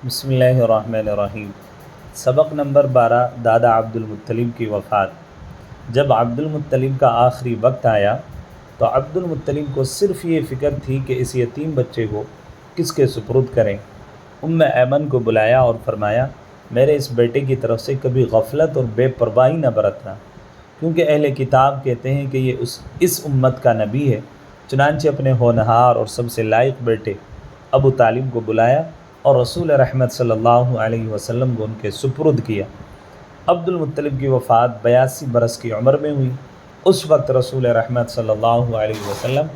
بسم اللہ الرحمن الرحیم۔ سبق نمبر 12 دادا عبد المطلب کی وفات۔ جب عبد المطلب کا آخری وقت آیا تو عبد المطلب کو صرف یہ فکر تھی کہ اس یتیم بچے کو کس کے سپرد کریں۔ ایمن کو بلایا اور فرمایا، میرے اس بیٹے کی طرف سے کبھی غفلت اور بے پرواہی نہ برتنا، کیونکہ اہل کتاب کہتے ہیں کہ یہ اس امت کا نبی ہے۔ چنانچہ اپنے ہونہار اور سب سے لائق بیٹے ابو طالب کو بلایا اور رسول رحمت صلی اللہ علیہ وسلم کو ان کے سپرد کیا۔ عبد المطلب کی وفات 82 برس کی عمر میں ہوئی۔ اس وقت رسول رحمت صلی اللہ علیہ وسلم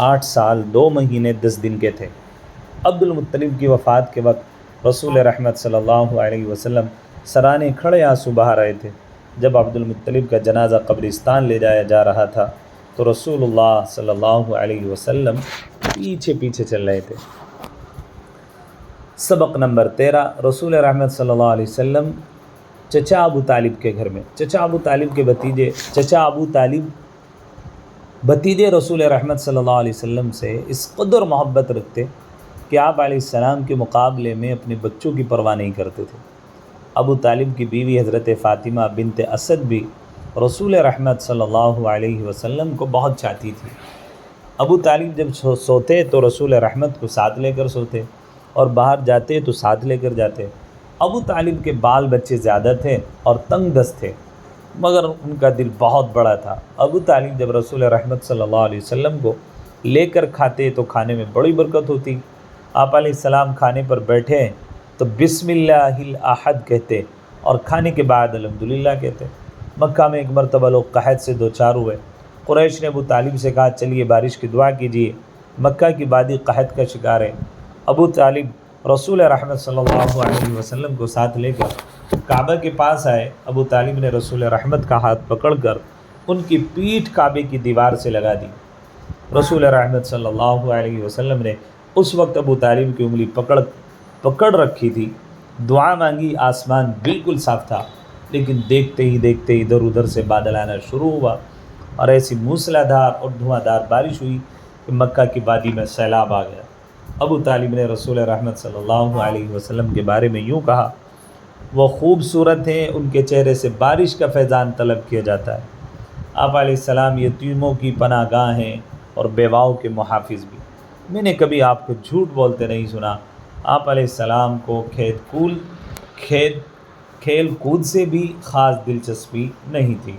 8 سال 2 مہینے 10 دن کے تھے۔ عبد المطلب کی وفات کے وقت رسول رحمت صلی اللہ علیہ وسلم سرانے کھڑے آنسو بہا رہے تھے۔ جب عبد المطلب کا جنازہ قبرستان لے جایا جا رہا تھا تو رسول اللہ صلی اللہ علیہ وسلم پیچھے پیچھے چل رہے تھے۔ سبق نمبر 13 رسول رحمت صلی اللہ علیہ وسلم چچا ابو طالب کے گھر میں۔ چچا ابو طالب بھتیجے رسول رحمت صلی اللہ علیہ وسلم سے اس قدر محبت رکھتے کہ آپ علیہ السلام کے مقابلے میں اپنے بچوں کی پرواہ نہیں کرتے تھے۔ ابو طالب کی بیوی حضرت فاطمہ بنت اسد بھی رسول رحمت صلی اللہ علیہ وسلم کو بہت چاہتی تھی۔ ابو طالب جب سوتے تو رسول رحمت کو ساتھ لے کر سوتے اور باہر جاتے تو ساتھ لے کر جاتے۔ ابو طالب کے بال بچے زیادہ تھے اور تنگ دست تھے، مگر ان کا دل بہت بڑا تھا۔ ابو طالب جب رسول رحمت صلی اللہ علیہ وسلم کو لے کر کھاتے تو کھانے میں بڑی برکت ہوتی۔ آپ علیہ السلام کھانے پر بیٹھے تو بسم اللہ الاحد کہتے اور کھانے کے بعد الحمدللہ کہتے۔ مکہ میں ایک مرتبہ لوگ قحط سے دوچار ہوئے۔ قریش نے ابو طالب سے کہا، چلیے بارش کی دعا کیجیے، مکہ کی وادی قحط کا شکار ہے۔ ابو طالب رسول رحمت صلی اللہ علیہ وسلم کو ساتھ لے کر کعبہ کے پاس آئے۔ ابو طالب نے رسول رحمت کا ہاتھ پکڑ کر ان کی پیٹھ کعبے کی دیوار سے لگا دی۔ رسول رحمت صلی اللہ علیہ وسلم نے اس وقت ابو طالب کی انگلی پکڑ رکھی تھی، دعا مانگی۔ آسمان بالکل صاف تھا، لیکن دیکھتے ہی ادھر ادھر سے بادل آنا شروع ہوا اور ایسی موسلادھار اور دھواں دار بارش ہوئی کہ مکہ کی وادی میں سیلاب آ گیا۔ ابو طالب نے رسول رحمت صلی اللہ علیہ وسلم کے بارے میں یوں کہا، وہ خوبصورت ہیں، ان کے چہرے سے بارش کا فیضان طلب کیا جاتا ہے۔ آپ علیہ السلام یتیموں کی پناہ گاہ ہیں اور بیواؤں کے محافظ بھی۔ میں نے کبھی آپ کو جھوٹ بولتے نہیں سنا۔ آپ علیہ السلام کو کھیل کود سے بھی خاص دلچسپی نہیں تھی۔